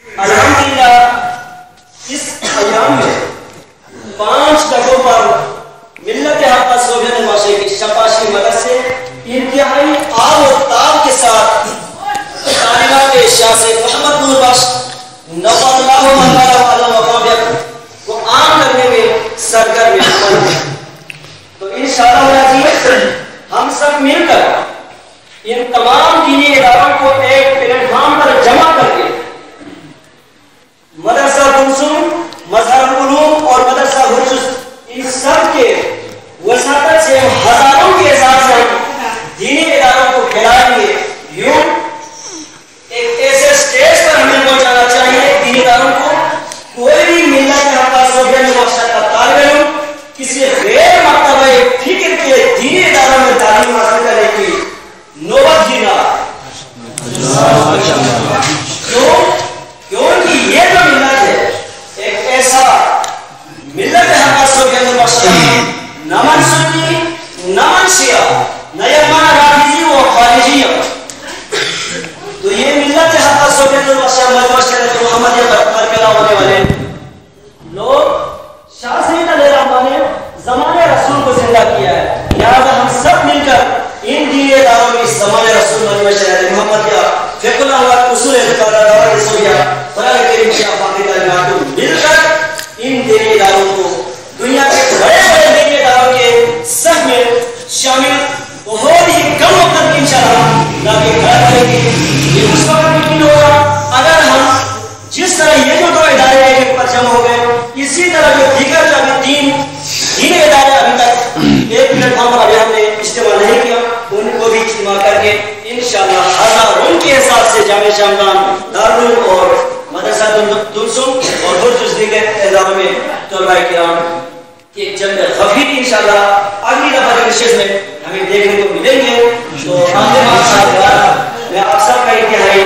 الحمدللہ اس ایام میں 5 جگہوں پر ملت حق سوویت معاشرے کی شفاشی مدد سے انتہائی آب و تاب کے ساتھ تعلیمات شاہ سے محمد نور بخش نفع اللہ کو عام کرنے میں سرگرم ہیں۔ تو انشاءاللہ العزیز ہم سب مل کر ان تمام دینی اداروں کو ایک پلیٹ فارم پر جمع کر کے مدرسہ دلسم، مظہر العلوم اور مدرسہ حرجز ان سب کے وساطت سے ہزاروں کے حساب سے دینی اداروں کو پھیلائیں گے۔ یوں ایک ایسے سٹیج پر ہمیں پہنچانا چاہیے دینی اداروں کو، کوئی بھی ملت حق سوویت معاشرہ کا طالب علم کسی غیر مرتبہ فکر کے دینی اداروں میں تعلیم حاصل کرنے کی نوبت ہی نہ آئے۔ کیونکہ یہ جو ملت ہے ایک ایسا ملت حق سوویت معاشرہ نہ من سنی نہ من شیعہ نہ یمن رافضی و خارجی، تو یہ ملت حق سوویت معاشرہ محمدیہ پر پیدا ہونے والے لوگ شاہ سید علیہ الرحمہ نے زمانے رسول کو زندہ کیا ہے، لہذا ہم سب مل کر ان دینی اداروں میں زمانے رسول محمدیہ فقہ اللہ اصول اعتقاد دعوت سوریہ قرآن کریم کی باقی تعلیمات کو مل کر ان دینی اداروں کو دنیا کے بڑے بڑے دینی اداروں کے سب میں شامل بہت ہی کم وقت انشاءاللہ لاکے کھڑا کریں گے۔ یہ اس وقت ممکن ہوگا اگر ہم جس طرح یہ جو 2 ادارے ایک پر جمع ہو گئے، اسی طرح جو دیگر جو ابھی 3 ادارے ابھی تک ایک پلیٹ فارم پر ابھی ہم نے استعمال نہیں کیا، ان کو بھی اجتماع کر کے انشاءاللہ ہزاروں کے حساب سے جامع شامدان، دارالعلوم اور مدرسہ دلسم اور حرجز دیگر اداروں میں طلباء کرام کی ایک جنگ خفی انشاءاللہ اگلی دفعہ کے نشست میں ہمیں دیکھنے کو ملیں گے۔ تو میں آپ سب کا انتہائی